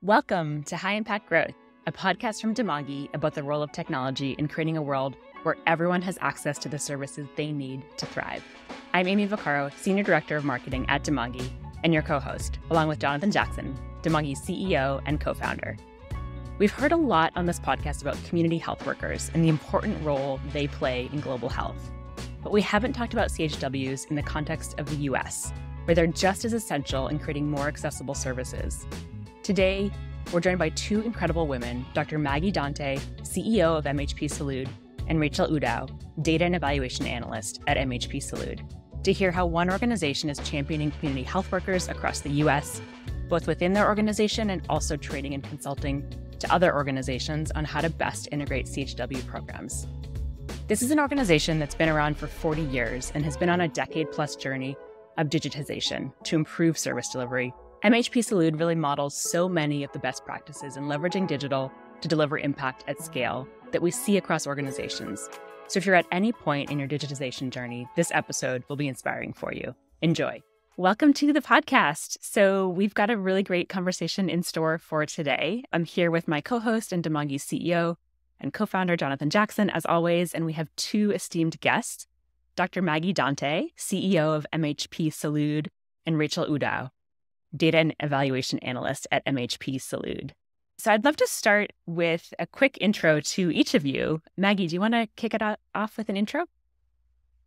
Welcome to High Impact Growth, a podcast from Maggie about the role of technology in creating a world where everyone has access to the services they need to thrive. I'm Amie Vaccaro, Senior Director of Marketing at Maggie, and your co-host, along with Jonathan Jackson, Maggie's CEO and co-founder. We've heard a lot on this podcast about community health workers and the important role they play in global health. But we haven't talked about CHWs in the context of the US, where they're just as essential in creating more accessible services. Today, we're joined by two incredible women, Dr. Maggie Dante, CEO of MHP Salud, and Rachel Udow, Data and Evaluation Analyst at MHP Salud, to hear how one organization is championing community health workers across the US, both within their organization and also training and consulting to other organizations on how to best integrate CHW programs. This is an organization that's been around for 40 years and has been on a decade-plus journey of digitization to improve service delivery. MHP Salud really models so many of the best practices in leveraging digital to deliver impact at scale that we see across organizations. So if you're at any point in your digitization journey, this episode will be inspiring for you. Enjoy. Welcome to the podcast. So we've got a really great conversation in store for today. I'm here with my co-host and Maggie's CEO and co-founder, Jonathan Jackson, as always, and we have two esteemed guests, Dr. Maggie Dante, CEO of MHP Salud, and Rachel Udow, Data and Evaluation Analyst at MHP Salud. So I'd love to start with a quick intro to each of you. Maggie, do you want to kick it off with an intro?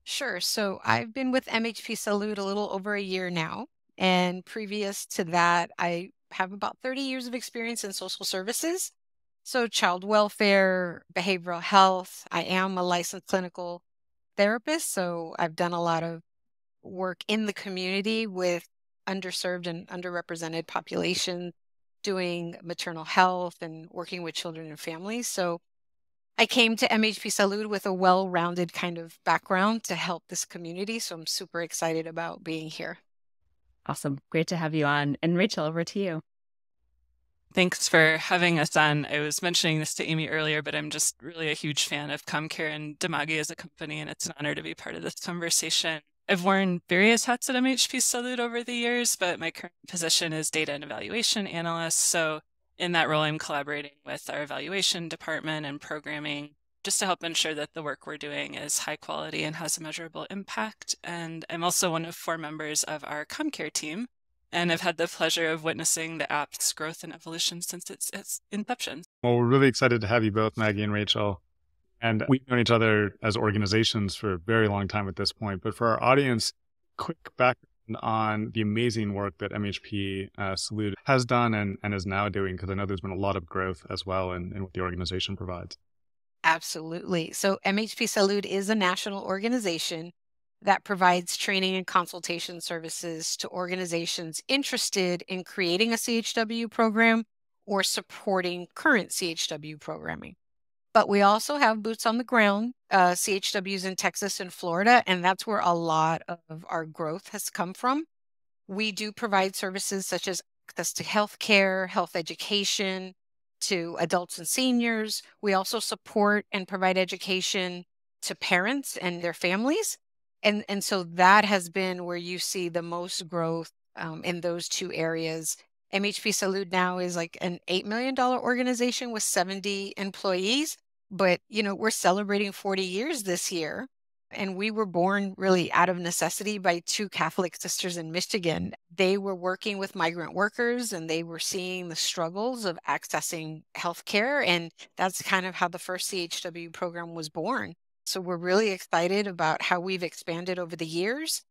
Sure. So I've been with MHP Salud a little over a year now. And previous to that, I have about 30 years of experience in social services. So child welfare, behavioral health. I am a licensed clinical therapist. So I've done a lot of work in the community with underserved and underrepresented populations, doing maternal health and working with children and families. So I came to MHP Salud with a well-rounded kind of background to help this community. So I'm super excited about being here. Awesome. Great to have you on. And Rachel, over to you. Thanks for having us on. I was mentioning this to Amie earlier, but I'm just really a huge fan of CommCare and Maggie as a company, and it's an honor to be part of this conversation. I've worn various hats at MHP Salud over the years, but my current position is Data and Evaluation Analyst. So in that role, I'm collaborating with our evaluation department and programming just to help ensure that the work we're doing is high quality and has a measurable impact. And I'm also one of 4 members of our CommCare team, and I've had the pleasure of witnessing the app's growth and evolution since its inception. Well, we're really excited to have you both, Maggie and Rachel. And we've known each other as organizations for a very long time at this point. But for our audience, quick background on the amazing work that MHP Salud has done and is now doing, because I know there's been a lot of growth as well in what the organization provides. Absolutely. So MHP Salud is a national organization that provides training and consultation services to organizations interested in creating a CHW program or supporting current CHW programming. But we also have boots on the ground, CHWs in Texas and Florida, and that's where a lot of our growth has come from. We do provide services such as access to healthcare, health education, to adults and seniors. We also support and provide education to parents and their families. And so that has been where you see the most growth in those two areas. MHP Salud now is like an $8 million organization with 70 employees. But, we're celebrating 40 years this year. And we were born really out of necessity by 2 Catholic sisters in Michigan. They were working with migrant workers and they were seeing the struggles of accessing healthcare. And that's kind of how the first CHW program was born. So we're really excited about how we've expanded over the years.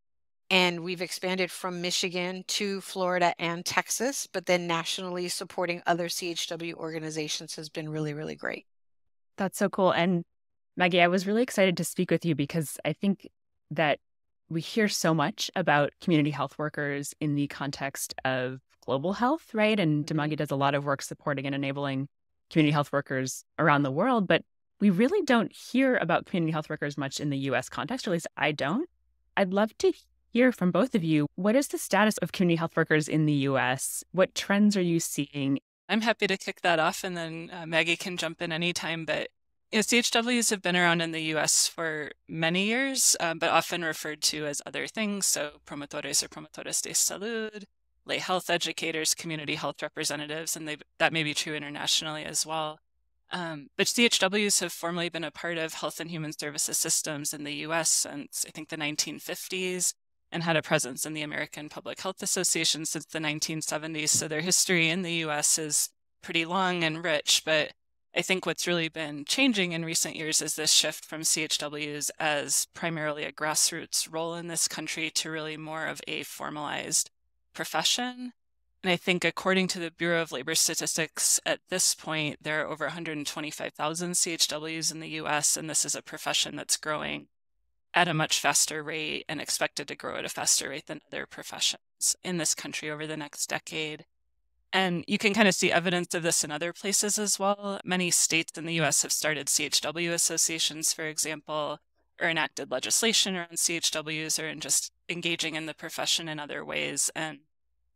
And we've expanded from Michigan to Florida and Texas, but then nationally supporting other CHW organizations has been really, really great. That's so cool. And Maggie, I was really excited to speak with you because I think that we hear so much about community health workers in the context of global health, right? And Maggie does a lot of work supporting and enabling community health workers around the world, but we really don't hear about community health workers much in the US context, or at least I don't. I'd love to hear from both of you. What is the status of community health workers in the US? What trends are you seeing? I'm happy to kick that off, and then Maggie can jump in anytime. But CHWs have been around in the U.S. for many years, but often referred to as other things. So promotores or promotoras de salud, lay health educators, community health representatives, and that may be true internationally as well. But CHWs have formerly been a part of health and human services systems in the US since, I think, the 1950s, and had a presence in the American Public Health Association since the 1970s. So their history in the US is pretty long and rich. But I think what's really been changing in recent years is this shift from CHWs as primarily a grassroots role in this country to really more of a formalized profession. And I think according to the Bureau of Labor Statistics, at this point, there are over 125,000 CHWs in the US, and this is a profession that's growing at a much faster rate and expected to grow at a faster rate than other professions in this country over the next decade. And you can kind of see evidence of this in other places as well. Many states in the US have started CHW associations, for example, or enacted legislation around CHWs, or in just engaging in the profession in other ways. And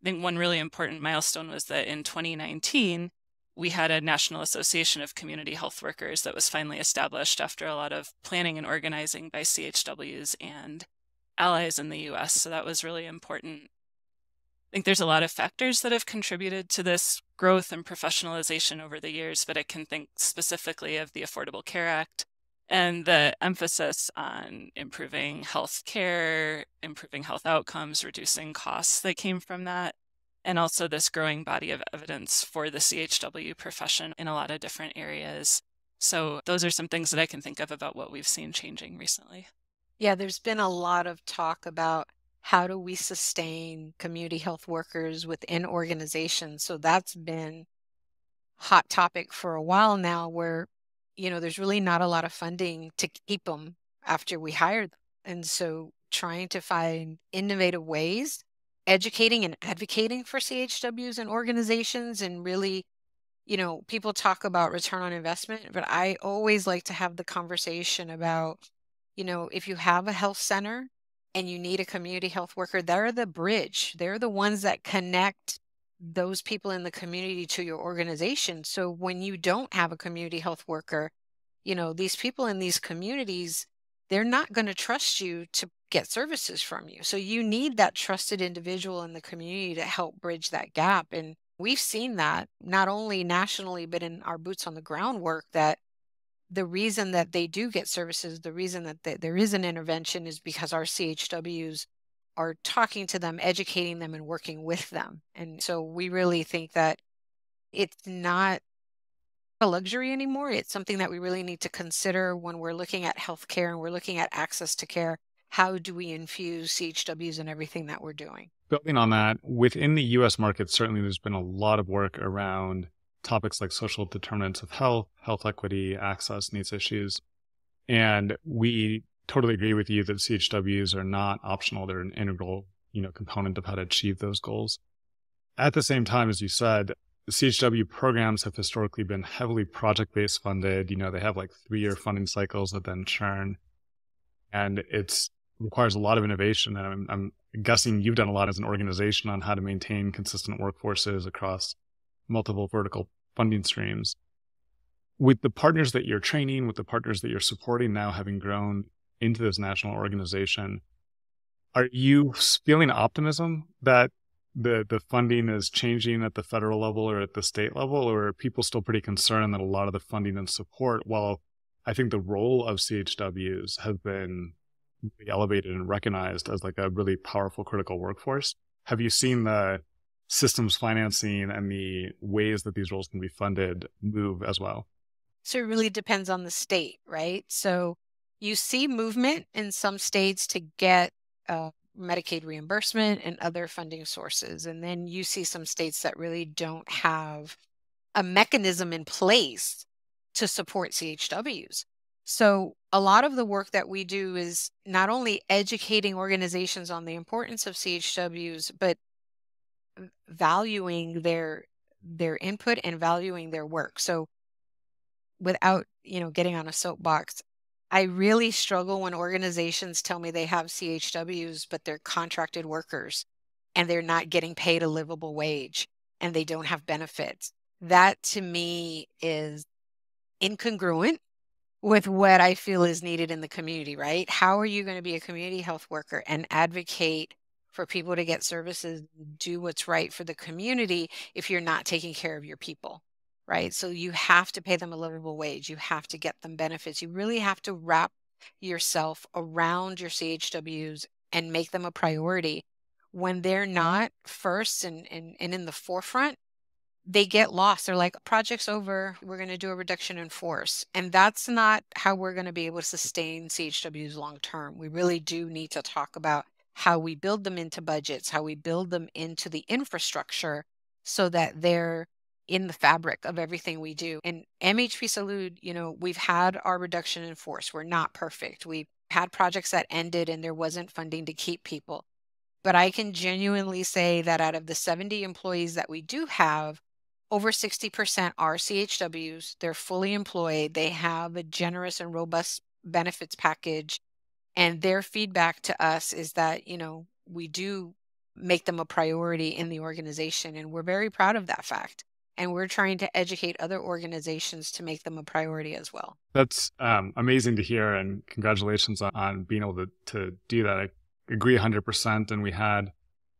I think one really important milestone was that in 2019, we had a National Association of Community Health Workers that was finally established after a lot of planning and organizing by CHWs and allies in the US. So that was really important. I think there's a lot of factors that have contributed to this growth and professionalization over the years, but I can think specifically of the Affordable Care Act and the emphasis on improving health care, improving health outcomes, reducing costs that came from that, and also this growing body of evidence for the CHW profession in a lot of different areas. So those are some things that I can think of about what we've seen changing recently. Yeah, there's been a lot of talk about how do we sustain community health workers within organizations. So that's been hot topic for a while now, where there's really not a lot of funding to keep them after we hire them. And so trying to find innovative ways, educating and advocating for CHWs and organizations, and really, people talk about return on investment, but I always like to have the conversation about, if you have a health center and you need a community health worker, they're the bridge. They're the ones that connect those people in the community to your organization. So when you don't have a community health worker, these people in these communities, they're not going to trust you to get services from you. So you need that trusted individual in the community to help bridge that gap. And we've seen that not only nationally, but in our boots on the ground work, that the reason that they do get services, the reason that there is an intervention, is because our CHWs are talking to them, educating them, and working with them. And so we really think that it's not a luxury anymore. It's something that we really need to consider when we're looking at healthcare and we're looking at access to care. How do we infuse CHWs in everything that we're doing? Building on that, within the US market, certainly there's been a lot of work around topics like social determinants of health, health equity, access, needs issues. And we totally agree with you that CHWs are not optional. They're an integral, component of how to achieve those goals. At the same time, as you said, the CHW programs have historically been heavily project-based funded. They have like 3-year funding cycles that then churn. And it requires a lot of innovation. And I'm guessing you've done a lot as an organization on how to maintain consistent workforces across multiple vertical funding streams. With the partners that you're training, with the partners that you're supporting now having grown into this national organization, are you feeling optimism that the funding is changing at the federal level or at the state level, or are people still pretty concerned that a lot of the funding and support, while I think the role of CHWs has been really elevated and recognized as like a really powerful critical workforce, have you seen the systems financing and the ways that these roles can be funded move as well? So it really depends on the state, right? So you see movement in some states to get Medicaid reimbursement and other funding sources. And then you see some states that really don't have a mechanism in place to support CHWs. So a lot of the work that we do is not only educating organizations on the importance of CHWs, but valuing their input and valuing their work. So without, getting on a soapbox, I really struggle when organizations tell me they have CHWs, but they're contracted workers and they're not getting paid a livable wage and they don't have benefits. That to me is incongruent with what I feel is needed in the community, right? How are you going to be a community health worker and advocate for people to get services, do what's right for the community if you're not taking care of your people, right? So you have to pay them a livable wage. You have to get them benefits. You really have to wrap yourself around your CHWs and make them a priority. When they're not first and in the forefront, they get lost. They're like, project's over, we're going to do a reduction in force. And that's not how we're going to be able to sustain CHWs long term. We really do need to talk about how we build them into budgets, how we build them into the infrastructure so that they're in the fabric of everything we do. And MHP Salud, we've had our reduction in force. We're not perfect. We've had projects that ended and there wasn't funding to keep people. But I can genuinely say that out of the 70 employees that we do have, over 60% are CHWs. They're fully employed. They have a generous and robust benefits package. And their feedback to us is that, we do make them a priority in the organization. And we're very proud of that fact. And we're trying to educate other organizations to make them a priority as well. That's amazing to hear. And congratulations on being able to do that. I agree 100%. And we had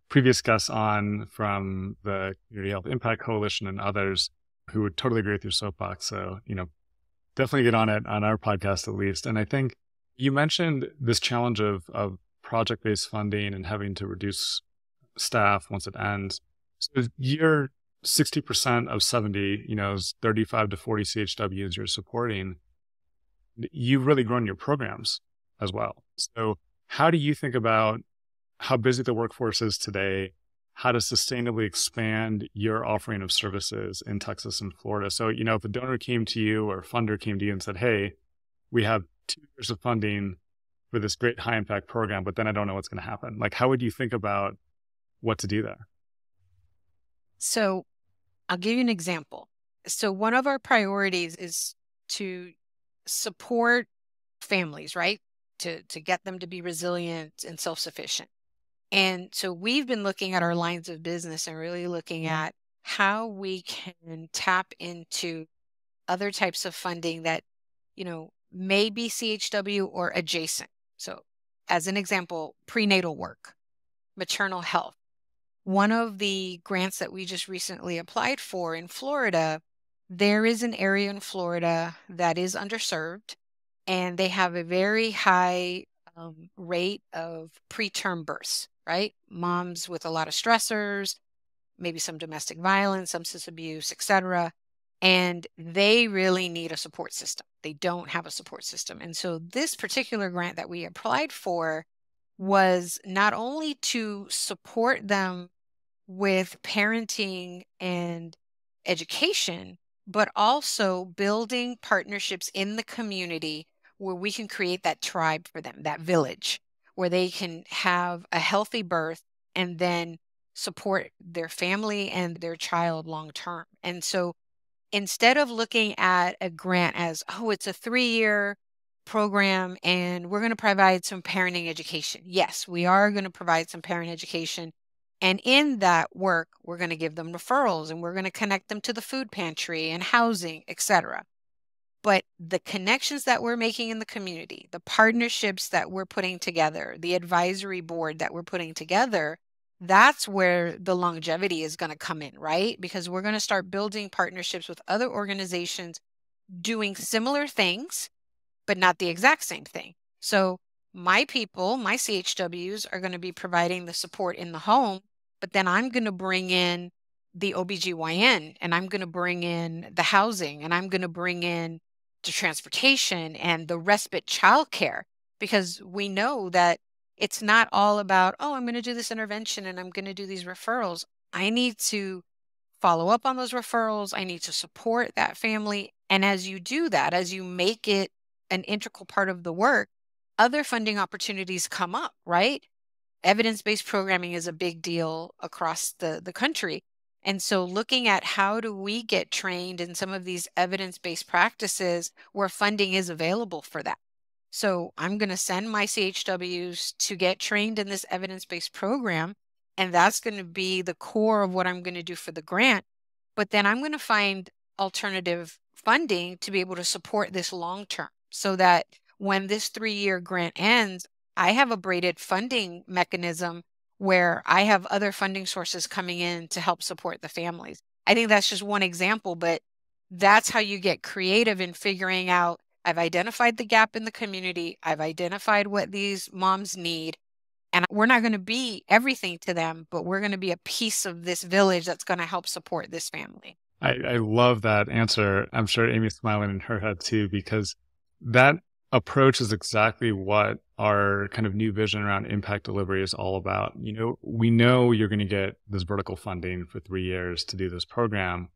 previous guests on from the Community Health Impact Coalition and others who would totally agree with your soapbox. So, definitely get on it on our podcast at least. And I think you mentioned this challenge of project-based funding and having to reduce staff once it ends. So you're 60% of 70, is 35 to 40 CHWs you're supporting. You've really grown your programs as well. So how do you think about how busy the workforce is today, how to sustainably expand your offering of services in Texas and Florida? So, if a donor came to you or a funder came to you and said, hey, we have 2 years of funding for this great high impact program, but then I don't know what's going to happen. Like, how would you think about what to do there? So I'll give you an example. So one of our priorities is to support families, right? To get them to be resilient and self-sufficient. And so we've been looking at our lines of business and really looking at how we can tap into other types of funding that, may be CHW or adjacent. So as an example, prenatal work, maternal health. One of the grants that we just recently applied for in Florida, there is an area in Florida that is underserved, and they have a very high rate of preterm births, right? Moms with a lot of stressors, maybe some domestic violence, substance abuse, etc. And they really need a support system. They don't have a support system. And so this particular grant that we applied for was not only to support them with parenting and education, but also building partnerships in the community where we can create that tribe for them, that village, where they can have a healthy birth and then support their family and their child long term. And so instead of looking at a grant as, it's a 3-year program and we're going to provide some parenting education. Yes, we are going to provide some parent education. And in that work, we're going to give them referrals and we're going to connect them to the food pantry and housing, etc. But the connections that we're making in the community, the partnerships that we're putting together, the advisory board that we're putting together, that's where the longevity is going to come in, right? Because we're going to start building partnerships with other organizations doing similar things, but not the exact same thing. So my people, my CHWs are going to be providing the support in the home, but then I'm going to bring in the OBGYN and I'm going to bring in the housing and I'm going to bring in the transportation and the respite childcare, because we know that it's not all about, I'm going to do this intervention and I'm going to do these referrals. I need to follow up on those referrals. I need to support that family. And as you do that, as you make it an integral part of the work, other funding opportunities come up, right? Evidence-based programming is a big deal across the country. And so looking at how do we get trained in some of these evidence-based practices where funding is available for that. So I'm going to send my CHWs to get trained in this evidence-based program, and that's going to be the core of what I'm going to do for the grant. But then I'm going to find alternative funding to be able to support this long-term so that when this 3-year grant ends, I have a braided funding mechanism where I have other funding sources coming in to help support the families. I think that's just one example, but that's how you get creative in figuring out, I've identified the gap in the community, I've identified what these moms need, and we're not going to be everything to them, but we're going to be a piece of this village that's going to help support this family. I love that answer. I'm sure Amy's smiling in her head too, because that approach is exactly what our kind of new vision around impact delivery is all about. We know you're going to get this vertical funding for 3 years to do this program,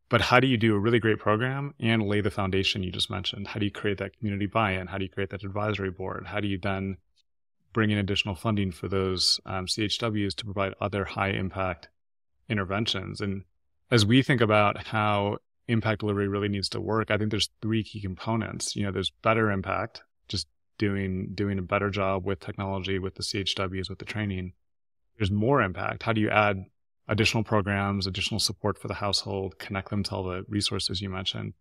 but how do you do a really great program and lay the foundation you just mentioned? How do you create that community buy-in? How do you create that advisory board? How do you then bring in additional funding for those CHWs to provide other high impact interventions? And as we think about how impact delivery really needs to work, I think there's 3 key components. There's better impact, just doing a better job with technology, with the CHWs, with the training. There's more impact. How do you add additional programs, additional support for the household, connect them to all the resources you mentioned?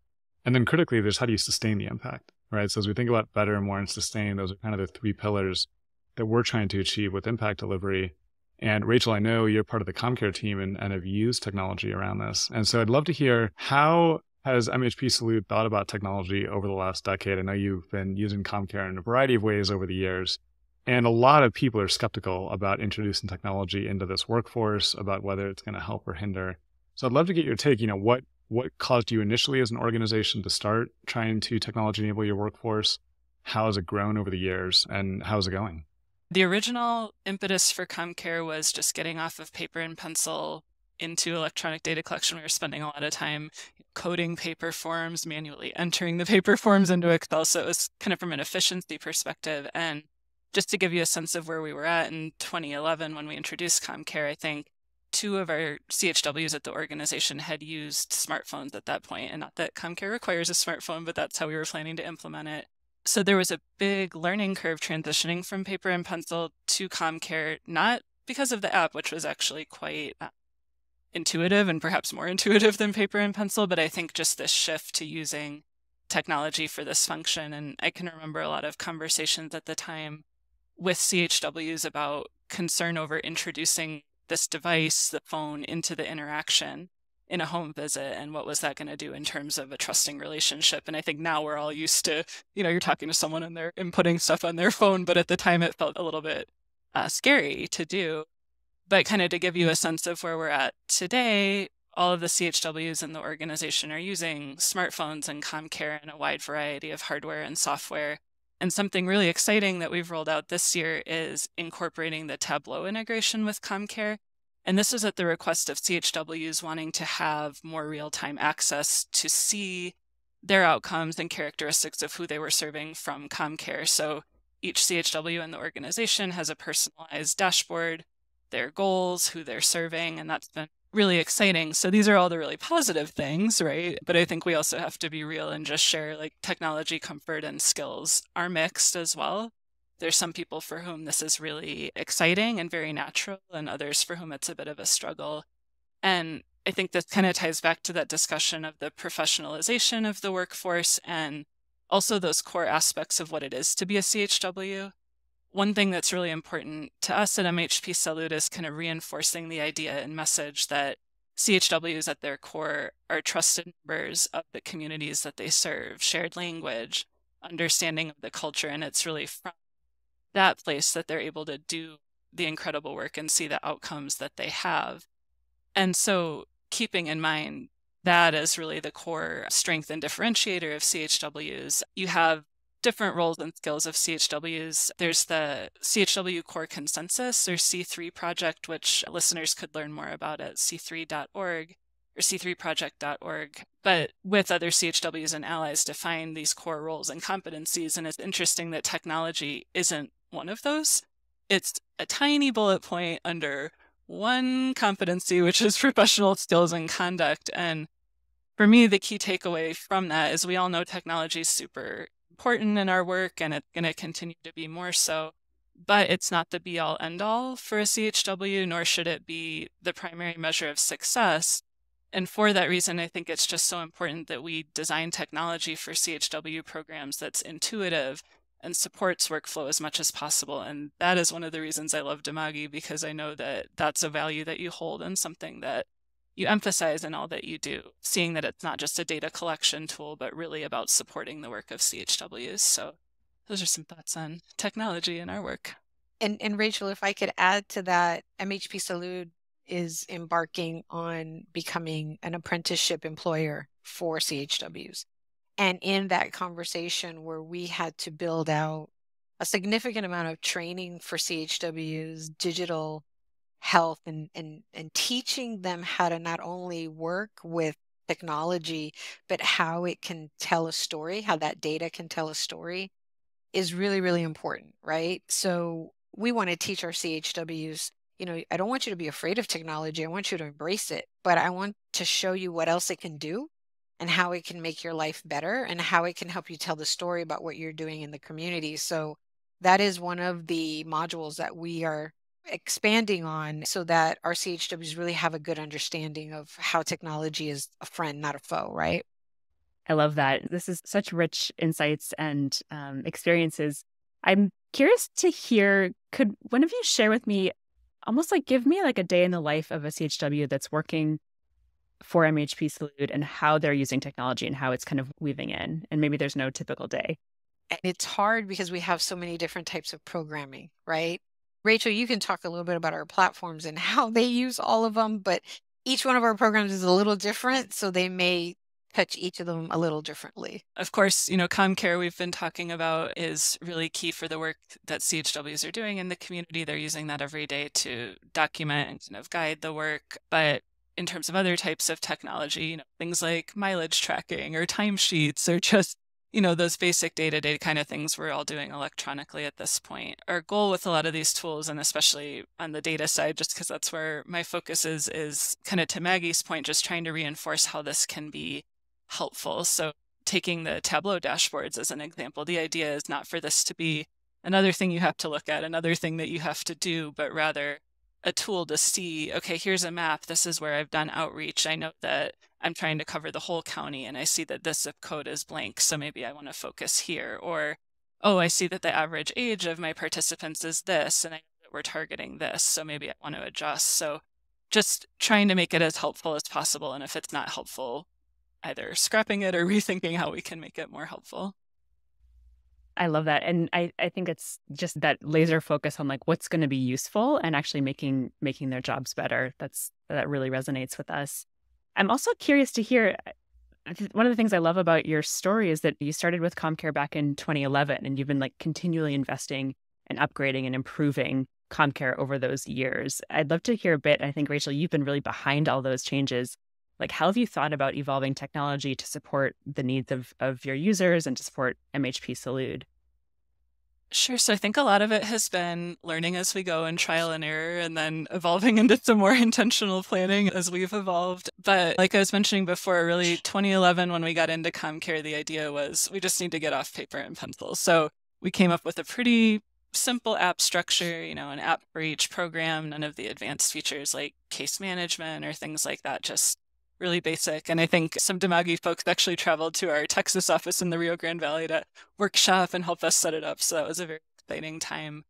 And then critically, there's how do you sustain the impact, right? So as we think about better, more, and sustain, those are kind of the 3 pillars that we're trying to achieve with impact delivery. And Rachel, I know you're part of the CommCare team and have used technology around this. And so I'd love to hear, how has MHP Salud thought about technology over the last decade? I know you've been using CommCare in a variety of ways over the years. And a lot of people are skeptical about introducing technology into this workforce, about whether it's going to help or hinder. So I'd love to get your take. What caused you initially as an organization to start trying to technology enable your workforce? How has it grown over the years, and how is it going? The original impetus for CommCare was just getting off of paper and pencil into electronic data collection. We were spending a lot of time coding paper forms, manually entering the paper forms into Excel. So it was kind of from an efficiency perspective. And just to give you a sense of where we were at in 2011, when we introduced CommCare, I think 2 of our CHWs at the organization had used smartphones at that point. And not that CommCare requires a smartphone, but that's how we were planning to implement it. So there was a big learning curve transitioning from paper and pencil to CommCare, not because of the app, which was actually quite intuitive and perhaps more intuitive than paper and pencil, but I think just this shift to using technology for this function. And I can remember a lot of conversations at the time with CHWs about concern over introducing this device, the phone, into the interaction in a home visit, and what was that going to do in terms of a trusting relationship. And I think now we're all used to, you're talking to someone and they're inputting stuff on their phone, but at the time it felt a little bit scary to do. But kind of to give you a sense of where we're at today, all of the CHWs in the organization are using smartphones and CommCare in a wide variety of hardware and software. And something really exciting that we've rolled out this year is incorporating the Tableau integration with CommCare. And this is at the request of CHWs wanting to have more real-time access to see their outcomes and characteristics of who they were serving from CommCare. So each CHW in the organization has a personalized dashboard, their goals, who they're serving, and that's been really exciting. So these are all the really positive things, right? But I think we also have to be real and just share, like, technology comfort and skills are mixed as well. There's some people for whom this is really exciting and very natural, and others for whom it's a bit of a struggle. And I think this kind of ties back to that discussion of the professionalization of the workforce and also those core aspects of what it is to be a CHW. One thing that's really important to us at MHP Salud is kind of reinforcing the idea and message that CHWs at their core are trusted members of the communities that they serve, shared language, understanding of the culture, and it's really from that place that they're able to do the incredible work and see the outcomes that they have. And so keeping in mind that as really the core strength and differentiator of CHWs, you have different roles and skills of CHWs. There's the CHW Core Consensus, or C3 project, which listeners could learn more about at c3.org or c3project.org. But with other CHWs and allies define these core roles and competencies. And it's interesting that technology isn't one of those. It's a tiny bullet point under one competency, which is professional skills and conduct. And for me, the key takeaway from that is we all know technology is super important in our work, and it's going to continue to be more so. But it's not the be-all, end-all for a CHW, nor should it be the primary measure of success. And for that reason, I think it's just so important that we design technology for CHW programs that's intuitive and supports workflow as much as possible. And that is one of the reasons I love Demagi, because I know that that's a value that you hold and something that you emphasize in all that you do, seeing that it's not just a data collection tool, but really about supporting the work of CHWs. So those are some thoughts on technology in our work. And Rachel, if I could add to that, MHP Salud is embarking on becoming an apprenticeship employer for CHWs. And in that conversation where we had to build out a significant amount of training for CHWs, digital health, and teaching them how to not only work with technology, but how it can tell a story, how that data can tell a story, is really, really important, right? So we want to teach our CHWs, I don't want you to be afraid of technology. I want you to embrace it, but I want to show you what else it can do and how it can make your life better and how it can help you tell the story about what you're doing in the community. So that is one of the modules that we are expanding on so that our CHWs really have a good understanding of how technology is a friend, not a foe, right? I love that. This is such rich insights and experiences. I'm curious to hear, could one of you share with me, almost like give me like a day in the life of a CHW that's working for MHP Salud and how they're using technology and how it's kind of weaving in? And maybe there's no typical day. And it's hard because we have so many different types of programming, right? Rachel, you can talk a little bit about our platforms and how they use all of them, but each one of our programs is a little different, so they may touch each of them a little differently. Of course, CommCare we've been talking about is really key for the work that CHWs are doing in the community. They're using that every day to document and kind of guide the work. But in terms of other types of technology, things like mileage tracking or timesheets or just, those basic day-to-day kind of things we're all doing electronically at this point. Our goal with a lot of these tools, and especially on the data side, just because that's where my focus is kind of to Maggie's point, just trying to reinforce how this can be helpful. So taking the Tableau dashboards as an example, the idea is not for this to be another thing you have to look at, another thing that you have to do, but rather a tool to see, okay, here's a map. This is where I've done outreach. I know that I'm trying to cover the whole county and I see that this zip code is blank. So maybe I want to focus here. Or, oh, I see that the average age of my participants is this, and I know that we're targeting this. So maybe I want to adjust. So just trying to make it as helpful as possible. And if it's not helpful, either scrapping it or rethinking how we can make it more helpful. I love that. And I think it's just that laser focus on like what's going to be useful and actually making their jobs better. That really resonates with us. I'm also curious to hear, one of the things I love about your story is that you started with CommCare back in 2011 and you've been like continually investing and upgrading and improving CommCare over those years. I'd love to hear a bit. I think, Rachel, you've been really behind all those changes. Like, how have you thought about evolving technology to support the needs of your users and to support MHP Salud? Sure. So I think a lot of it has been learning as we go and trial and error, and then evolving into some more intentional planning as we've evolved. But like I was mentioning before, really 2011, when we got into CommCare, the idea was we just need to get off paper and pencil. So we came up with a pretty simple app structure, an app for each program, none of the advanced features like case management or things like that, just really basic. And I think some Demagi folks actually traveled to our Texas office in the Rio Grande Valley to workshop and help us set it up. So that was a very exciting time.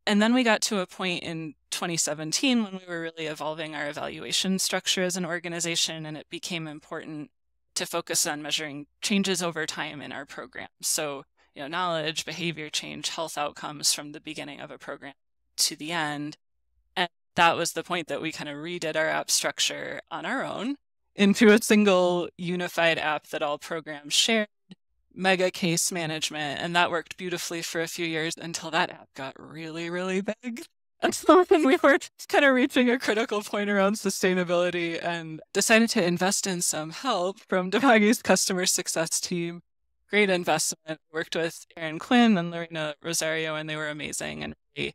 And then we got to a point in 2017 when we were really evolving our evaluation structure as an organization, and it became important to focus on measuring changes over time in our program. So, knowledge, behavior change, health outcomes from the beginning of a program to the end. And that was the point that we kind of redid our app structure on our own into a single unified app that all programs shared, mega case management. And that worked beautifully for a few years until that app got really, really big. And so then we were kind of reaching a critical point around sustainability and decided to invest in some help from Demagi's customer success team. Great investment. Worked with Erin Quinn and Lorena Rosario, and they were amazing and really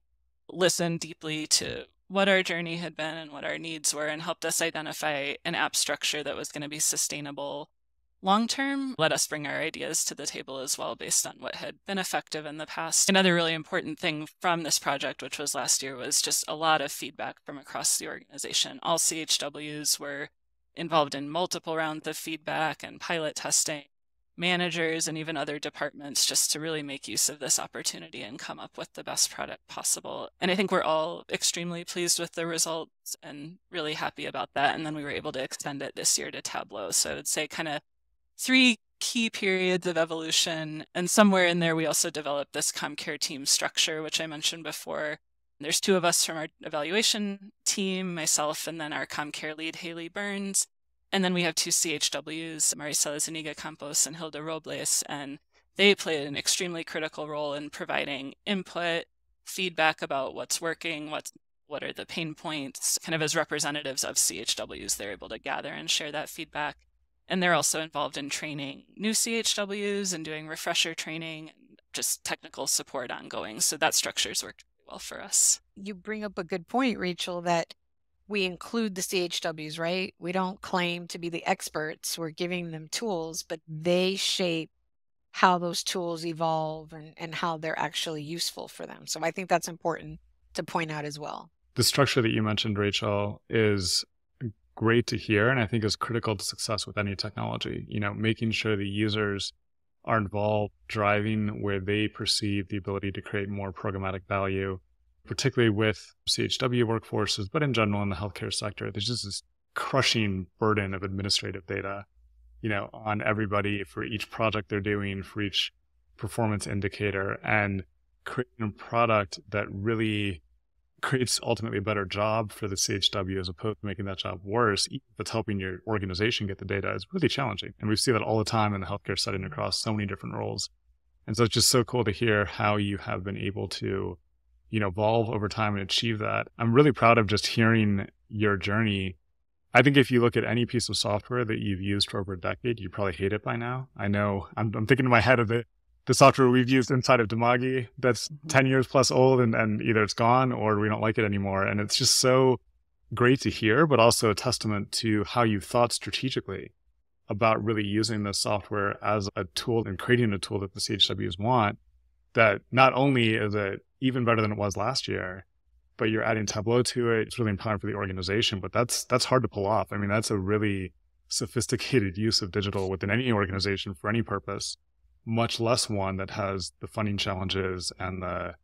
listened deeply to what our journey had been and what our needs were, and helped us identify an app structure that was going to be sustainable long-term. Let us bring our ideas to the table as well based on what had been effective in the past. Another really important thing from this project, which was last year, was just a lot of feedback from across the organization. All CHWs were involved in multiple rounds of feedback and pilot testing. managers and even other departments just to really make use of this opportunity and come up with the best product possible. And I think we're all extremely pleased with the results and really happy about that. And then we were able to extend it this year to Tableau. So I would say kind of 3 key periods of evolution. And somewhere in there, we also developed this CommCare team structure, which I mentioned before. There's 2 of us from our evaluation team, myself, and then our CommCare lead, Haley Burns. And then we have 2 CHWs, Maricela Zuniga Campos and Hilda Robles, and they play an extremely critical role in providing input, feedback about what's working, what are the pain points, kind of as representatives of CHWs. They're able to gather and share that feedback. And they're also involved in training new CHWs and doing refresher training and just technical support ongoing. So that structure's worked really well for us. You bring up a good point, Rachel, that we include the CHWs, right? We don't claim to be the experts. We're giving them tools, but they shape how those tools evolve and how they're actually useful for them. So I think that's important to point out as well. The structure that you mentioned, Rachel, is great to hear, and I think is critical to success with any technology. Making sure the users are involved, driving where they perceive the ability to create more programmatic value, particularly with CHW workforces, but in general in the healthcare sector. There's just this crushing burden of administrative data, on everybody for each project they're doing, for each performance indicator, and creating a product that really creates ultimately a better job for the CHW as opposed to making that job worse, even if it's helping your organization get the data, is really challenging. And we see that all the time in the healthcare setting across so many different roles. And so it's just so cool to hear how you have been able to, evolve over time and achieve that. I'm really proud of just hearing your journey. I think if you look at any piece of software that you've used for over a decade, you probably hate it by now. I know I'm thinking in my head of the software we've used inside of Demagi that's 10 years plus old and either it's gone or we don't like it anymore. And it's just so great to hear, but also a testament to how you've thought strategically about really using this software as a tool and creating a tool that the CHWs want, that not only is it even better than it was last year, but you're adding Tableau to it. It's really empowering for the organization, but that's hard to pull off. I mean, that's a really sophisticated use of digital within any organization for any purpose, much less one that has the funding challenges and the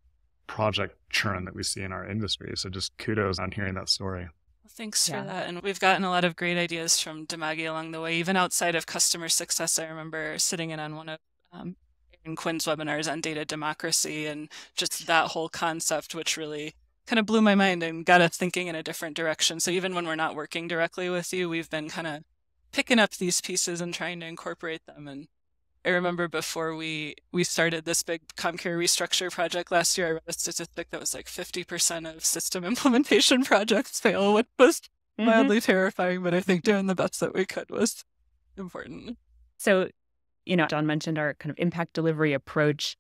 project churn that we see in our industry. So just kudos on hearing that story. Thanks for that. And we've gotten a lot of great ideas from Demagi along the way, even outside of customer success. I remember sitting in on one of Aaron Quinn's webinars on data democracy and just that whole concept, which really kind of blew my mind and got us thinking in a different direction. So even when we're not working directly with you, we've been kind of picking up these pieces and trying to incorporate them. And I remember before we started this big CommCare restructure project last year, I read a statistic that was like 50% of system implementation projects fail, which was mildly terrifying, but I think doing the best that we could was important. So, John mentioned our kind of impact delivery approach.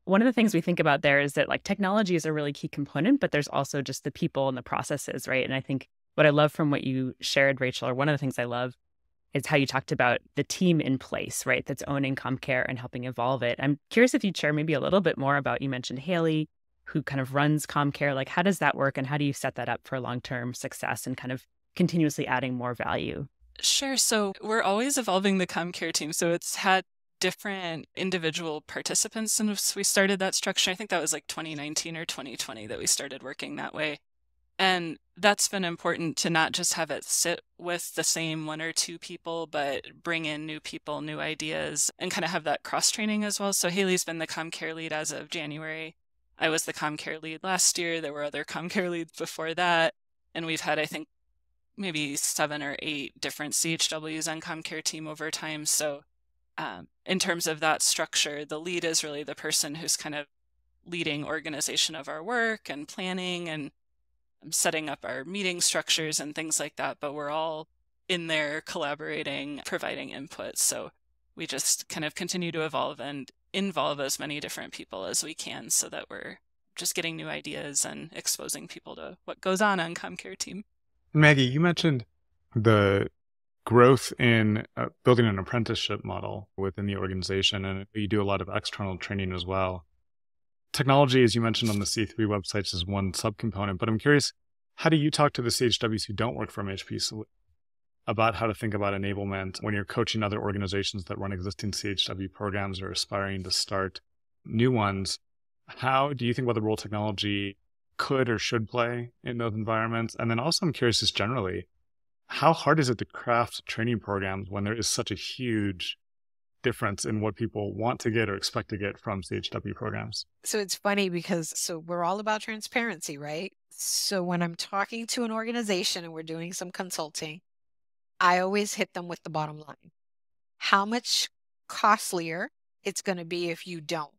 One of the things we think about there is that technology is a really key component, but there's also just the people and the processes, right? And I think what I love from what you shared, Rachel, or one of the things I love is how you talked about the team in place, right? That's owning CommCare and helping evolve it. I'm curious if you'd share maybe a little bit more about, you mentioned Haley, who kind of runs CommCare. How does that work and how do you set that up for long-term success and kind of continuously adding more value? Sure. So we're always evolving the CommCare team. So it's had different individual participants since we started that structure. I think that was 2019 or 2020 that we started working that way. And that's been important to not just have it sit with the same 1 or 2 people, but bring in new people, new ideas, and kind of have that cross-training as well. So Haley's been the CommCare lead as of January. I was the CommCare lead last year. There were other CommCare leads before that. And we've had, I think, maybe 7 or 8 different CHWs on CommCare team over time. So in terms of that structure, the lead is really the person who's kind of leading organization of our work and planning and setting up our meeting structures and things like that. But we're all in there collaborating, providing input. So we just kind of continue to evolve and involve as many different people as we can so that we're just getting new ideas and exposing people to what goes on CommCare team. Maggie, you mentioned the growth in building an apprenticeship model within the organization, and you do a lot of external training as well. Technology, as you mentioned on the C3 websites, is one subcomponent, but I'm curious, how do you talk to the CHWs who don't work for MHP Salud? about how to think about enablement when you're coaching other organizations that run existing CHW programs or aspiring to start new ones. How do you think about the role technology could or should play in those environments? And then also, I'm curious just generally, how hard is it to craft training programs when there is such a huge difference in what people want to get or expect to get from CHW programs? So it's funny because we're all about transparency, right? So when I'm talking to an organization and we're doing some consulting, I always hit them with the bottom line. How much costlier it's going to be if you don't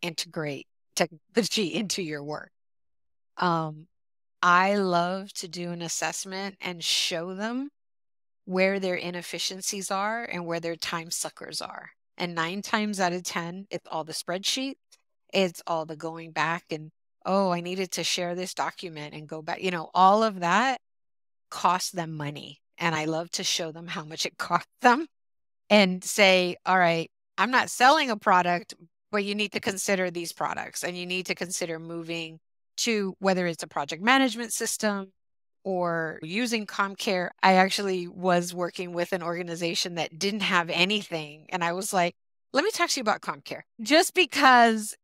integrate technology into your work. I love to do an assessment and show them where their inefficiencies are and where their time suckers are. And 9 times out of 10, it's all the spreadsheet. It's all the going back and, oh, I needed to share this document and go back. All of that costs them money. And I love to show them how much it costs them and say, all right, I'm not selling a product, but you need to consider these products and you need to consider moving to whether it's a project management system or using CommCare. I actually was working with an organization that didn't have anything. And I was like, let me talk to you about CommCare. Just because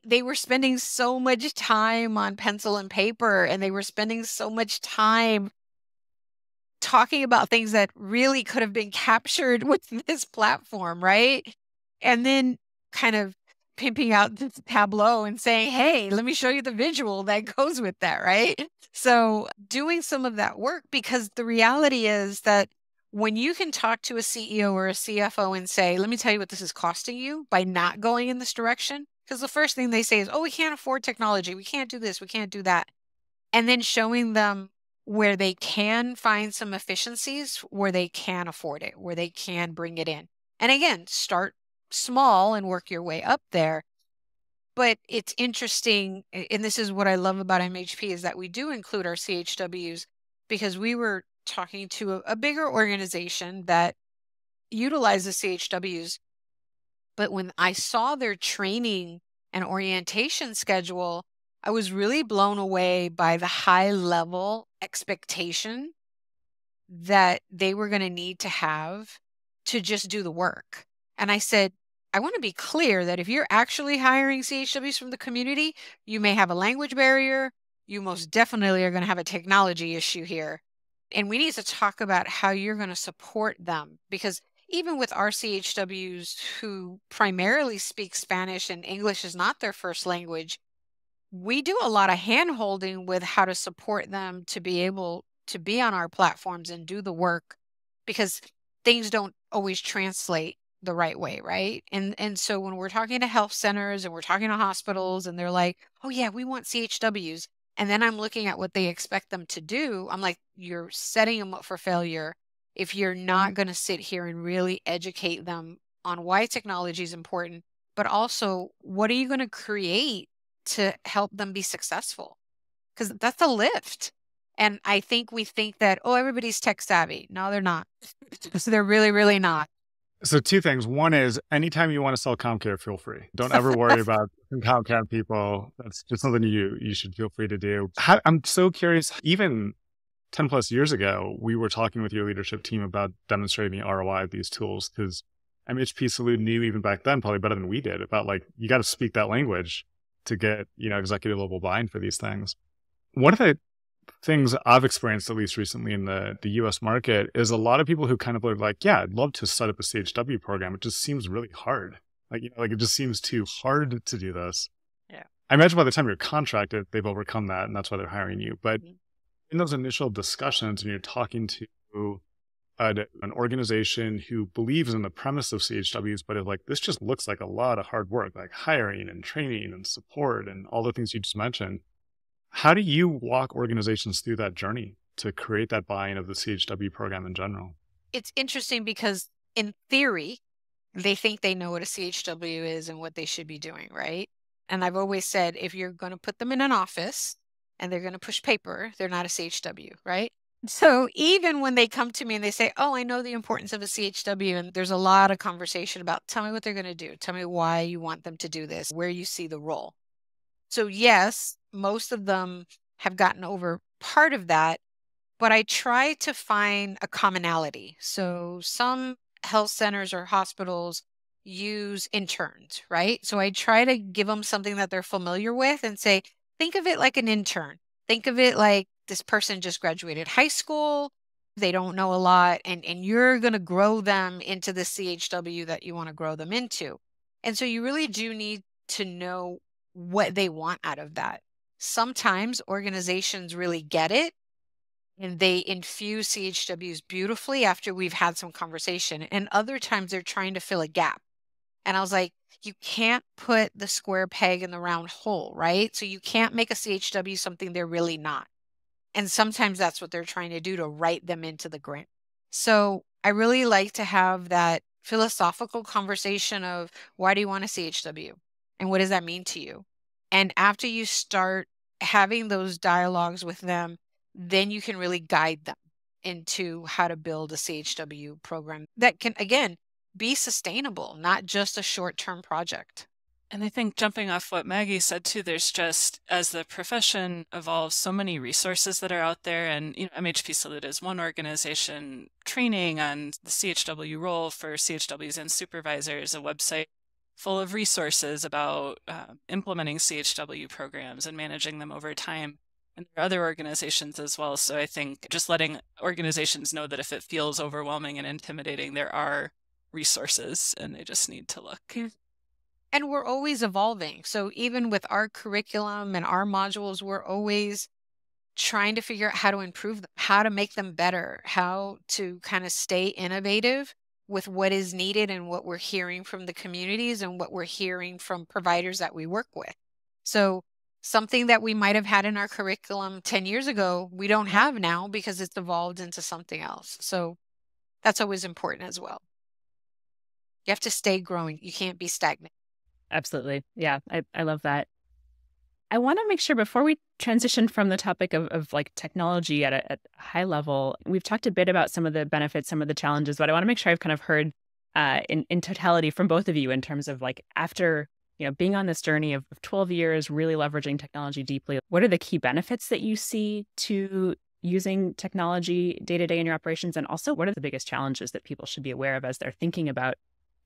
they were spending so much time on pencil and paper and they were spending so much time talking about things that really could have been captured with this platform, right? And then kind of pimping out this Tableau and saying, hey, let me show you the visual that goes with that, right? So doing some of that work, because the reality is that when you can talk to a CEO or a CFO and say, let me tell you what this is costing you by not going in this direction, because the first thing they say is, oh, we can't afford technology. We can't do this. We can't do that. And then showing them where they can find some efficiencies, where they can afford it, where they can bring it in. And again, start small and work your way up there. But it's interesting, and this is what I love about MHP, is that we do include our CHWs, because we were talking to a bigger organization that utilizes CHWs. But when I saw their training and orientation schedule, I was really blown away by the high level expectation that they were going to need to have to just do the work. And I said, I want to be clear that if you're actually hiring CHWs from the community, you may have a language barrier. You most definitely are going to have a technology issue here. And we need to talk about how you're going to support them, because even with our CHWs who primarily speak Spanish and English is not their first language, we do a lot of hand-holding with how to support them to be able to be on our platforms and do the work, because things don't always translate the right way, right? And so when we're talking to health centers and we're talking to hospitals and they're like, oh yeah, we want CHWs. And then I'm looking at what they expect them to do. I'm like, you're setting them up for failure if you're not going to sit here and really educate them on why technology is important, but also what are you going to create to help them be successful? Because that's a lift. And I think we think that, oh, everybody's tech savvy. No, they're not. So they're really, really not. So 2 things. One is anytime you want to sell CommCare, feel free. Don't ever worry about CommCare people. That's just something you should feel free to do. I'm so curious, even 10 plus years ago, we were talking with your leadership team about demonstrating the ROI of these tools, because MHP Salud knew even back then, probably better than we did, about like, you got to speak that language to get, executive level buy-in for these things. One of the things I've experienced, at least recently in the US market, is a lot of people who kind of are like, yeah, I'd love to set up a CHW program. It just seems really hard. Like it just seems too hard to do this. Yeah. I imagine by the time you're contracted, they've overcome that and that's why they're hiring you. But in those initial discussions, when you're talking to an organization who believes in the premise of CHWs, but is like, this just looks like a lot of hard work, like hiring and training and support and all the things you just mentioned. How do you walk organizations through that journey to create that buy-in of the CHW program in general? It's interesting because in theory, they think they know what a CHW is and what they should be doing, right? And I've always said, if you're going to put them in an office and they're going to push paper, they're not a CHW, right? So even when they come to me and they say, oh, I know the importance of a CHW, and there's a lot of conversation about, tell me what they're going to do. Tell me why you want them to do this, where you see the role. So yes, most of them have gotten over part of that. but I try to find a commonality. So some health centers or hospitals use interns, right? So I try to give them something that they're familiar with and say, think of it like an intern. Think of it like this person just graduated high school. They don't know a lot, and you're going to grow them into the CHW that you want to grow them into. And so you really do need to know what they want out of that. Sometimes organizations really get it and they infuse CHWs beautifully after we've had some conversation. And other times they're trying to fill a gap. And I was like, you can't put the square peg in the round hole, right? So you can't make a CHW something they're really not. And sometimes that's what they're trying to do to write them into the grant. So I really like to have that philosophical conversation of why do you want a CHW? And what does that mean to you? And after you start having those dialogues with them, then you can really guide them into how to build a CHW program that can, again, be sustainable, not just a short-term project. And I think jumping off what Maggie said too, there's just, as the profession evolves, so many resources that are out there. And, MHP Salud is one organization training on the CHW role for CHWs and supervisors, a website full of resources about implementing CHW programs and managing them over time. And there are other organizations as well. So I think just letting organizations know that if it feels overwhelming and intimidating, there are resources and they just need to look. And we're always evolving. So even with our curriculum and our modules, we're always trying to figure out how to improve them, how to make them better, how to kind of stay innovative with what is needed and what we're hearing from the communities and what we're hearing from providers that we work with. So something that we might have had in our curriculum 10 years ago, we don't have now because it's evolved into something else. So that's always important as well. You have to stay growing. You can't be stagnant. Absolutely. Yeah, I love that. I want to make sure before we transition from the topic of like technology at a high level, we've talked a bit about some of the benefits, some of the challenges, but I want to make sure I've kind of heard in totality from both of you in terms of like after, being on this journey of 12 years, really leveraging technology deeply, what are the key benefits that you see to using technology day to day in your operations? And also, what are the biggest challenges that people should be aware of as they're thinking about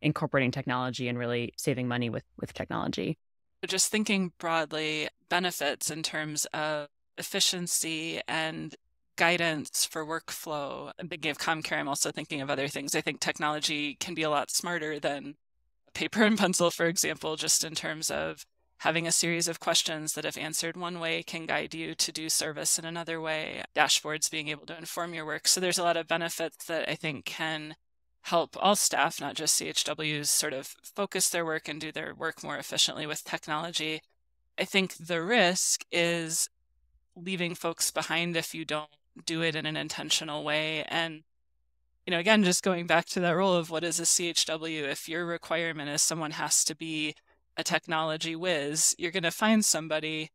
incorporating technology and really saving money with technology? Just thinking broadly, benefits in terms of efficiency and guidance for workflow. I'm thinking of CommCare. I'm also thinking of other things. I think technology can be a lot smarter than paper and pencil, for example, just in terms of having a series of questions that, if answered one way, can guide you to do service in another way. Dashboards being able to inform your work. So there's a lot of benefits that I think can help all staff, not just CHWs, sort of focus their work and do their work more efficiently with technology. I think the risk is leaving folks behind if you don't do it in an intentional way. And, again, just going back to that role of what is a CHW, if your requirement is someone has to be a technology whiz, you're going to find somebody,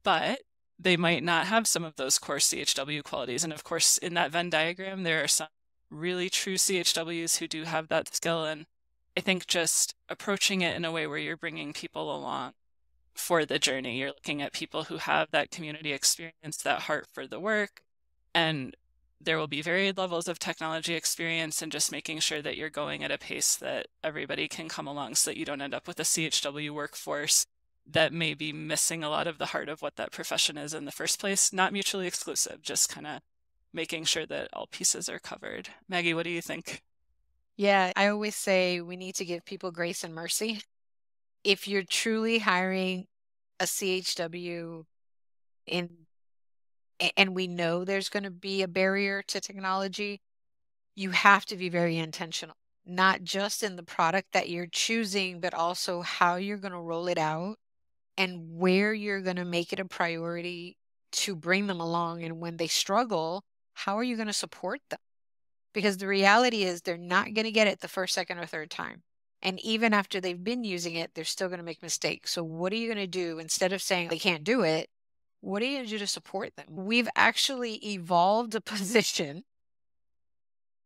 but they might not have some of those core CHW qualities. And of course, in that Venn diagram, there are some really true CHWs who do have that skill. And I think just approaching it in a way where you're bringing people along for the journey, you're looking at people who have that community experience, that heart for the work, and there will be varied levels of technology experience, and just making sure that you're going at a pace that everybody can come along so that you don't end up with a CHW workforce that may be missing a lot of the heart of what that profession is in the first place. Not mutually exclusive, just kind of making sure that all pieces are covered. Maggie, what do you think? Yeah, I always say we need to give people grace and mercy. If you're truly hiring a CHW and we know there's going to be a barrier to technology, you have to be very intentional, not just in the product that you're choosing, but also how you're going to roll it out and where you're going to make it a priority to bring them along. And when they struggle, how are you going to support them? Because the reality is they're not going to get it the first, second, or third time. And even after they've been using it, they're still going to make mistakes. So what are you going to do instead of saying they can't do it? What are you going to do to support them? We've actually evolved a position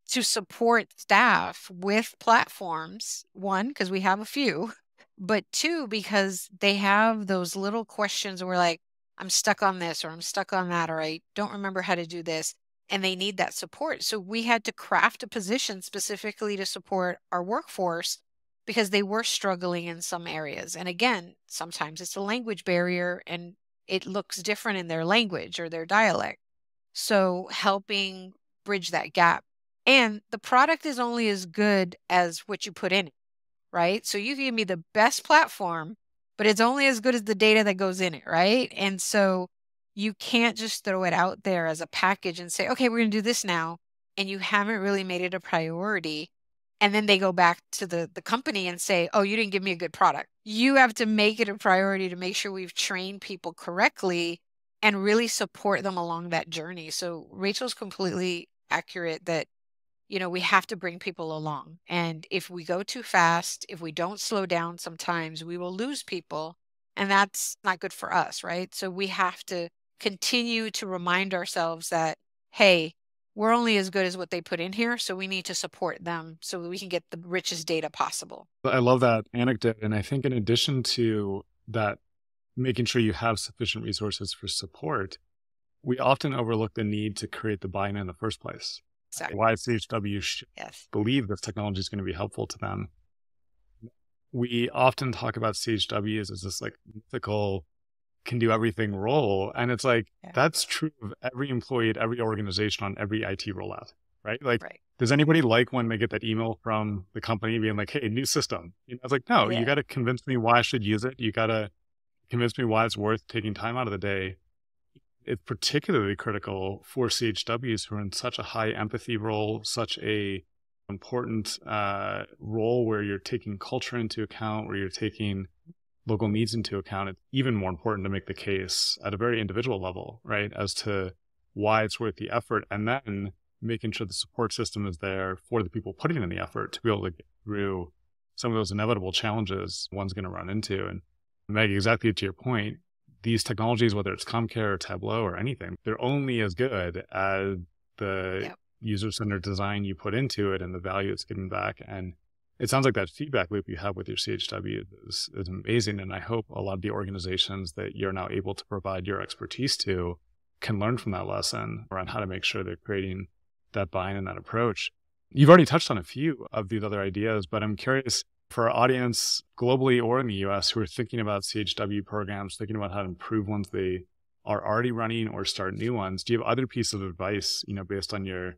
to support staff with platforms. One, because we have a few, but two, because they have those little questions and we're like, I'm stuck on this, or I'm stuck on that, or I don't remember how to do this, and they need that support. So we had to craft a position specifically to support our workforce because they were struggling in some areas. And again, sometimes it's a language barrier and it looks different in their language or their dialect. So helping bridge that gap. And the product is only as good as what you put in it, right? So you can give me the best platform, but it's only as good as the data that goes in it, right? And so you can't just throw it out there as a package and say, okay, we're going to do this now. And you haven't really made it a priority. And then they go back to the company and say, oh, you didn't give me a good product. You have to make it a priority to make sure we've trained people correctly and really support them along that journey. So Rachel's completely accurate that, we have to bring people along. And if we go too fast, if we don't slow down, sometimes we will lose people. And that's not good for us, right? So we have to continue to remind ourselves that, hey, we're only as good as what they put in here. So we need to support them so we can get the richest data possible. I love that anecdote. And I think in addition to that, making sure you have sufficient resources for support, we often overlook the need to create the buy-in in the first place. Exactly. Why CHW should believe this technology is going to be helpful to them. We often talk about CHWs as this like mythical, can do everything role. And it's like, that's true of every employee at every organization on every IT rollout, right? Like, does anybody like when they get that email from the company being like, hey, new system? It's like, no, you got to convince me why I should use it. You got to convince me why it's worth taking time out of the day. It's particularly critical for CHWs who are in such a high empathy role, such a important role where you're taking culture into account, where you're taking local needs into account. It's even more important to make the case at a very individual level, right, as to why it's worth the effort, and then making sure the support system is there for the people putting in the effort to be able to get through some of those inevitable challenges one's going to run into. And Maggie, exactly to your point, these technologies, whether it's CommCare or Tableau or anything, they're only as good as the user-centered design you put into it and the value it's giving back. And it sounds like that feedback loop you have with your CHW is amazing. And I hope a lot of the organizations that you're now able to provide your expertise to can learn from that lesson around how to make sure they're creating that buy-in and that approach. You've already touched on a few of these other ideas, but I'm curious for our audience globally or in the US who are thinking about CHW programs, thinking about how to improve ones they are already running or start new ones. Do you have other pieces of advice, based on your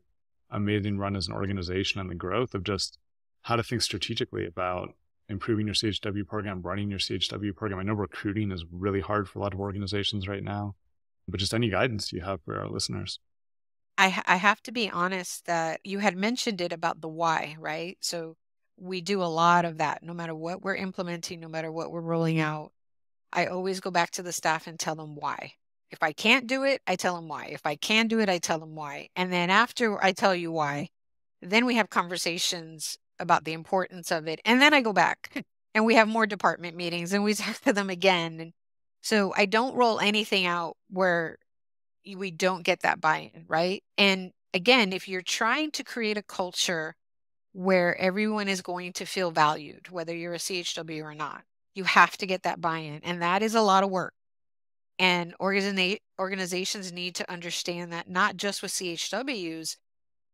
amazing run as an organization and the growth of just how to think strategically about improving your CHW program, running your CHW program? I know recruiting is really hard for a lot of organizations right now, but just any guidance you have for our listeners. I have to be honest that you had mentioned it about the why, right? So we do a lot of that. No matter what we're implementing, no matter what we're rolling out, I always go back to the staff and tell them why. If I can't do it, I tell them why. If I can do it, I tell them why. And then after I tell you why, then we have conversations about the importance of it. And then I go back and we have more department meetings and we talk to them again. And so I don't roll anything out where we don't get that buy-in, right? And again, if you're trying to create a culture where everyone is going to feel valued, whether you're a CHW or not, you have to get that buy-in. And that is a lot of work. And organizations need to understand that not just with CHWs,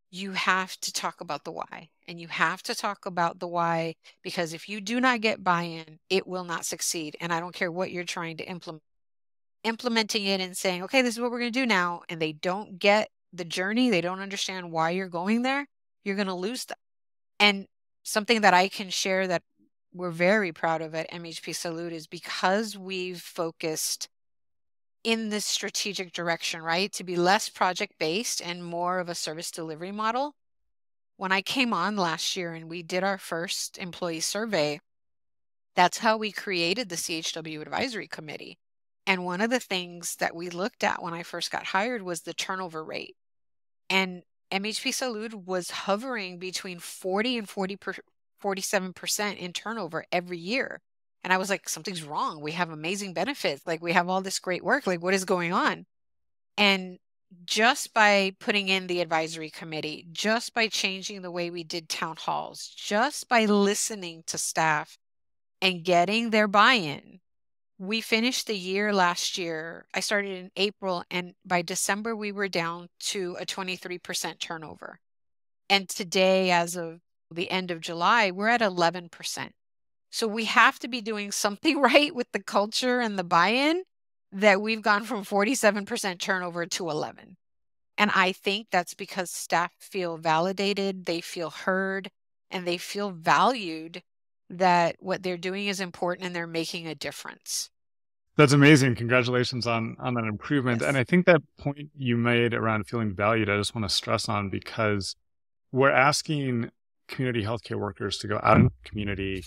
you have to talk about the why. And you have to talk about the why, because if you do not get buy-in, it will not succeed. And I don't care what you're trying to implement. Implementing it and saying, okay, this is what we're going to do now, and they don't get the journey, they don't understand why you're going there, you're going to lose them. And something that I can share that we're very proud of at MHP Salud is because we've focused in this strategic direction, right, to be less project-based and more of a service delivery model. When I came on last year and we did our first employee survey, that's how we created the CHW Advisory Committee. And one of the things that we looked at when I first got hired was the turnover rate. And MHP Salud was hovering between 40 and 47% in turnover every year. And I was like, something's wrong. We have amazing benefits. Like, we have all this great work. Like, what is going on? And just by putting in the advisory committee, just by changing the way we did town halls, just by listening to staff and getting their buy-in, We finished the year last year. I started in April, and by December, we were down to a 23% turnover. And today, as of the end of July, we're at 11%. So we have to be doing something right with the culture and the buy-in, that we've gone from 47% turnover to 11. And I think that's because staff feel validated, they feel heard, and they feel valued, that what they're doing is important and they're making a difference. That's amazing. Congratulations on that improvement. Yes. And I think that point you made around feeling valued, I just want to stress on, because we're asking community healthcare workers to go out in the community,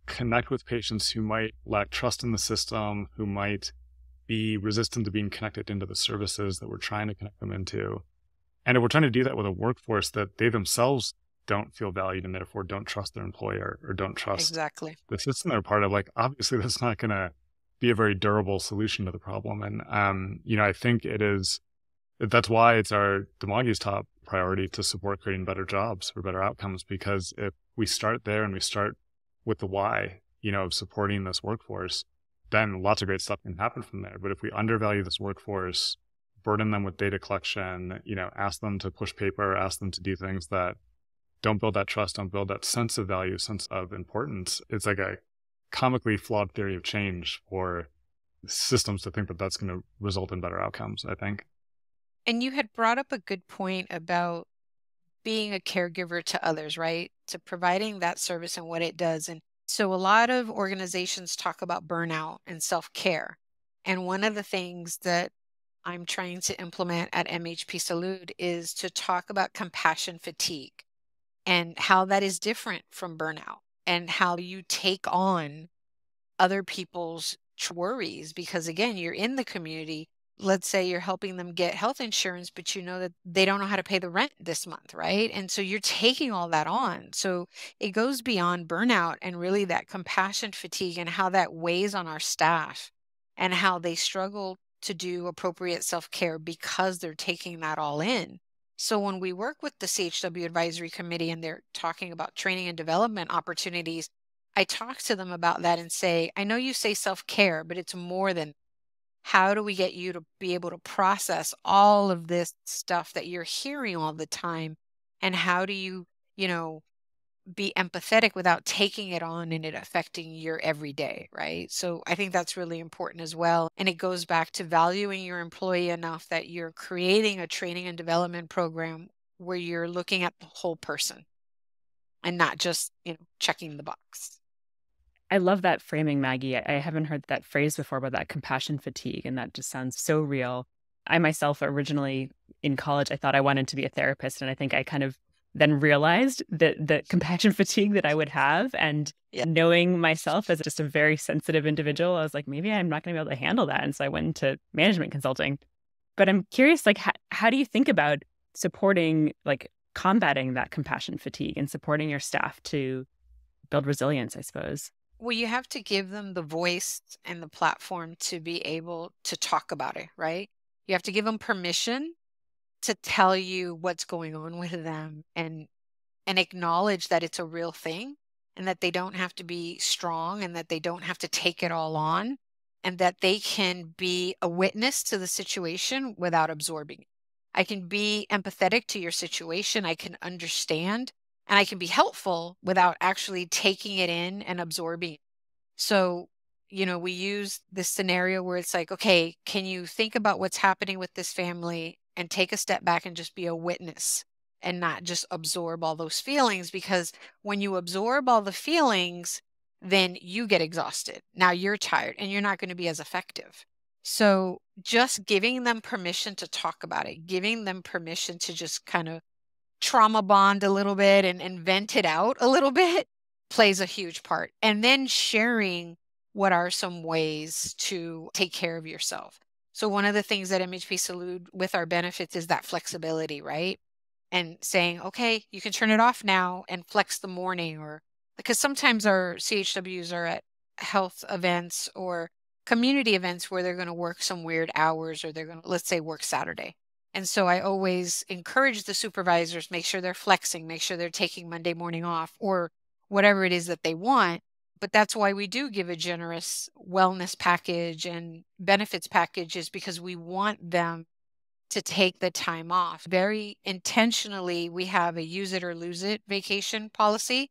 connect with patients who might lack trust in the system, who might be resistant to being connected into the services that we're trying to connect them into. And if we're trying to do that with a workforce that they themselves don't feel valued and therefore don't trust their employer or don't trust Exactly. the system they're part of, like, obviously that's not going to be a very durable solution to the problem. And, I think that's why it's our Demagi's top priority to support creating better jobs for better outcomes, because if we start there and we start with the why, of supporting this workforce, then lots of great stuff can happen from there. But if we undervalue this workforce, burden them with data collection, ask them to push paper, ask them to do things that don't build that trust, don't build that sense of value, sense of importance, it's like a comically flawed theory of change for systems to think that that's going to result in better outcomes, I think. And you had brought up a good point about being a caregiver to others, right? To providing that service and what it does. And so a lot of organizations talk about burnout and self-care. And one of the things that I'm trying to implement at MHP Salud is to talk about compassion fatigue and how that is different from burnout, and how you take on other people's worries. Because again, you're in the community. Let's say you're helping them get health insurance, but you know that they don't know how to pay the rent this month, right? And so you're taking all that on. So it goes beyond burnout and really that compassion fatigue, and how that weighs on our staff and how they struggle to do appropriate self-care because they're taking that all in. So when we work with the CHW Advisory Committee and they're talking about training and development opportunities, I talk to them about that and say, I know you say self-care, but it's more than, how do we get you to be able to process all of this stuff that you're hearing all the time? And how do you, be empathetic without taking it on and it affecting your everyday, right? So I think that's really important as well. And it goes back to valuing your employee enough that you're creating a training and development program where you're looking at the whole person and not just, checking the box. I love that framing, Maggie. I haven't heard that phrase before, but that compassion fatigue, and that just sounds so real. I myself, originally in college, I thought I wanted to be a therapist, and I think I kind of then realized that the compassion fatigue that I would have, and knowing myself as just a very sensitive individual, I was like, maybe I'm not going to be able to handle that. And so I went into management consulting. But I'm curious, like, how do you think about supporting, like, combating that compassion fatigue and supporting your staff to build resilience, I suppose? Well, you have to give them the voice and the platform to be able to talk about it, right? You have to give them permission to tell you what's going on with them, and acknowledge that it's a real thing, and that they don't have to be strong, and that they don't have to take it all on, and that they can be a witness to the situation without absorbing it. I can be empathetic to your situation, I can understand, and I can be helpful without actually taking it in and absorbing it. So, we use this scenario where it's like, okay, can you think about what's happening with this family and take a step back and just be a witness and not just absorb all those feelings? Because when you absorb all the feelings, then you get exhausted. Now you're tired and you're not going to be as effective. So just giving them permission to talk about it, giving them permission to just kind of trauma bond a little bit and vent it out a little bit plays a huge part. And then sharing what are some ways to take care of yourself. So one of the things that MHP Salud with our benefits is that flexibility, right? And saying, okay, you can turn it off now and flex the morning, or because sometimes our CHWs are at health events or community events where they're going to work some weird hours, or they're going to, let's say, work Saturday. And so I always encourage the supervisors, make sure they're flexing, make sure they're taking Monday morning off, or whatever it is that they want. But that's why we do give a generous wellness package and benefits packages, because we want them to take the time off. Very intentionally, we have a use it or lose it vacation policy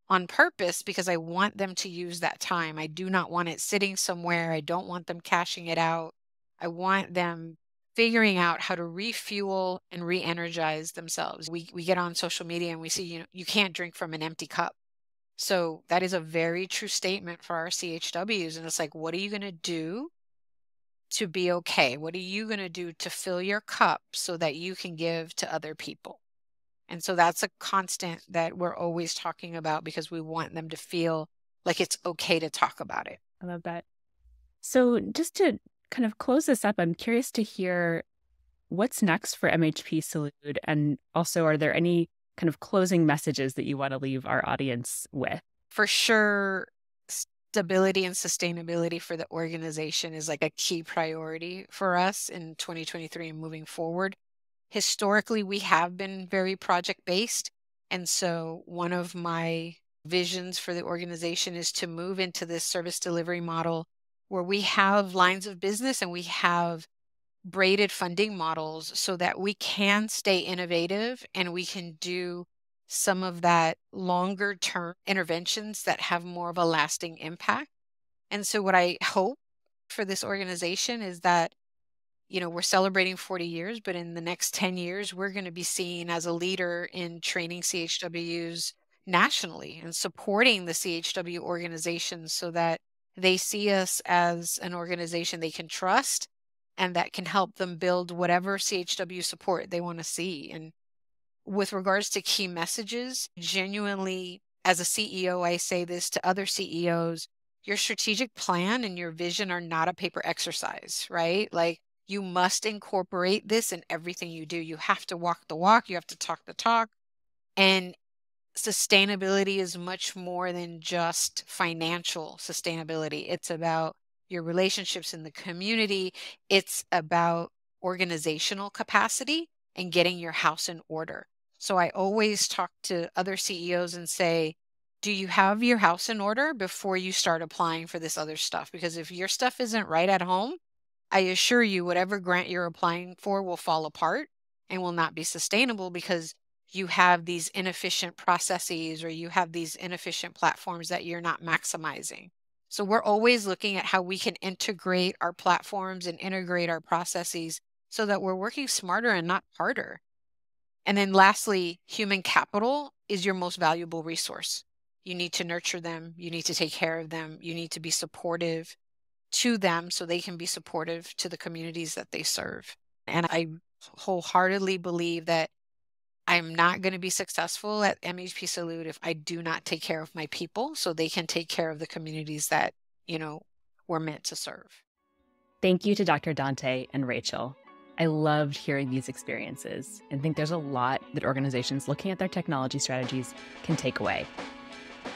on purpose, because I want them to use that time. I do not want it sitting somewhere. I don't want them cashing it out. I want them figuring out how to refuel and re-energize themselves. We get on social media and we see, you can't drink from an empty cup. So that is a very true statement for our CHWs. And it's like, what are you going to do to be okay? What are you going to do to fill your cup so that you can give to other people? And so that's a constant that we're always talking about, because we want them to feel like it's okay to talk about it. I love that. So just to kind of close this up, I'm curious to hear what's next for MHP Salud. And also, are there any kind of closing messages that you want to leave our audience with? For sure, stability and sustainability for the organization is like a key priority for us in 2023 and moving forward. Historically, we have been very project-based. And so one of my visions for the organization is to move into this service delivery model where we have lines of business and we have braided funding models so that we can stay innovative and we can do some of that longer term interventions that have more of a lasting impact. And so what I hope for this organization is that, we're celebrating 40 years, but in the next 10 years, we're going to be seen as a leader in training CHWs nationally and supporting the CHW organizations so that they see us as an organization they can trust and that can help them build whatever CHW support they want to see. And with regards to key messages, genuinely, as a CEO, I say this to other CEOs, your strategic plan and your vision are not a paper exercise, right? Like, you must incorporate this in everything you do. You have to walk the walk. You have to talk the talk. And sustainability is much more than just financial sustainability. It's about your relationships in the community. It's about organizational capacity and getting your house in order. So I always talk to other CEOs and say, do you have your house in order before you start applying for this other stuff? Because if your stuff isn't right at home, I assure you, whatever grant you're applying for will fall apart and will not be sustainable, because you have these inefficient processes or you have these inefficient platforms that you're not maximizing. So we're always looking at how we can integrate our platforms and integrate our processes so that we're working smarter and not harder. And then lastly, human capital is your most valuable resource. You need to nurture them. You need to take care of them. You need to be supportive to them so they can be supportive to the communities that they serve. And I wholeheartedly believe that I'm not going to be successful at MHP Salud if I do not take care of my people so they can take care of the communities that, we're meant to serve. Thank you to Dr. Dante and Rachel. I loved hearing these experiences and think there's a lot that organizations looking at their technology strategies can take away.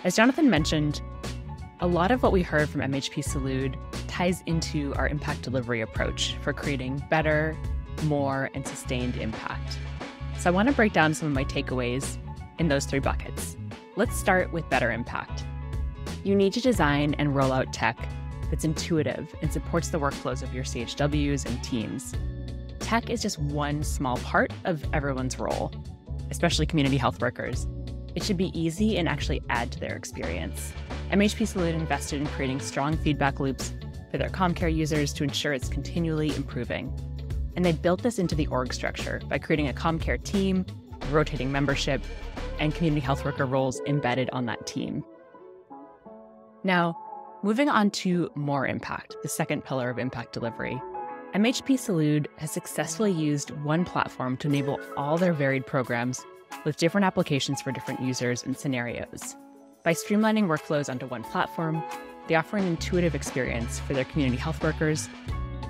As Jonathan mentioned, a lot of what we heard from MHP Salud ties into our impact delivery approach for creating better, more, and sustained impact. So I want to break down some of my takeaways in those 3 buckets. Let's start with better impact. You need to design and roll out tech that's intuitive and supports the workflows of your CHWs and teams. Tech is just one small part of everyone's role, especially community health workers. It should be easy and actually add to their experience. MHP Salud invested in creating strong feedback loops for their CommCare users to ensure it's continually improving. And they built this into the org structure by creating a CommCare team, rotating membership, and community health worker roles embedded on that team. Now, moving on to more impact, the second pillar of impact delivery. MHP Salud has successfully used one platform to enable all their varied programs with different applications for different users and scenarios. By streamlining workflows onto one platform, they offer an intuitive experience for their community health workers,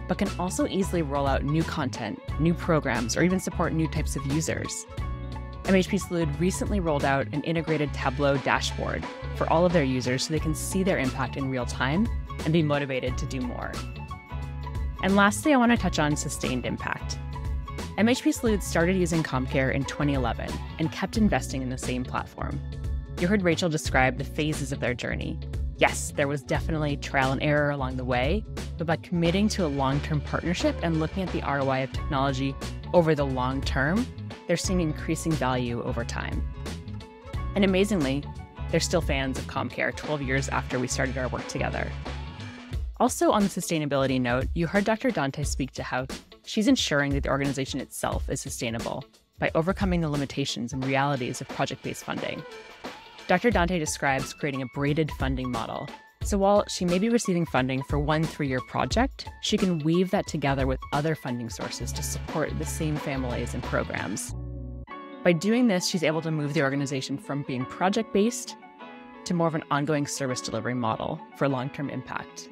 but can also easily roll out new content, new programs, or even support new types of users. MHP Salud recently rolled out an integrated Tableau dashboard for all of their users so they can see their impact in real time and be motivated to do more. And lastly, I want to touch on sustained impact. MHP Salud started using CommCare in 2011 and kept investing in the same platform. You heard Rachel describe the phases of their journey. Yes, there was definitely trial and error along the way, but by committing to a long-term partnership and looking at the ROI of technology over the long term, they're seeing increasing value over time. And amazingly, they're still fans of CommCare 12 years after we started our work together. Also, on the sustainability note, you heard Dr. Dante speak to how she's ensuring that the organization itself is sustainable by overcoming the limitations and realities of project-based funding. Dr. Dante describes creating a braided funding model. So while she may be receiving funding for one 3-year project, she can weave that together with other funding sources to support the same families and programs. By doing this, she's able to move the organization from being project-based to more of an ongoing service delivery model for long-term impact.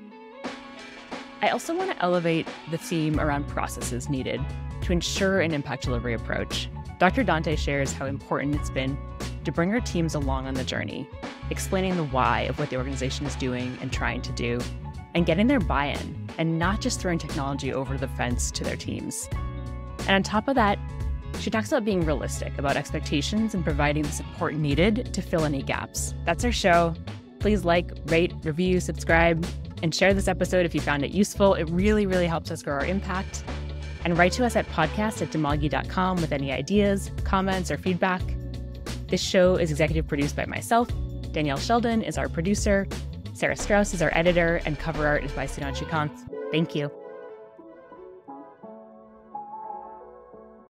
I also want to elevate the theme around processes needed to ensure an impact delivery approach. Dr. Dante shares how important it's been to bring her teams along on the journey, explaining the why of what the organization is doing and trying to do, and getting their buy-in, and not just throwing technology over the fence to their teams. And on top of that, she talks about being realistic about expectations and providing the support needed to fill any gaps. That's our show. Please like, rate, review, subscribe, and share this episode if you found it useful. It really, really helps us grow our impact. And write to us at podcast@demagi.com with any ideas, comments, or feedback. This show is executive produced by myself. Danielle Sheldon is our producer. Sarah Strauss is our editor, and cover art is by Sudhanshu Kant. Thank you.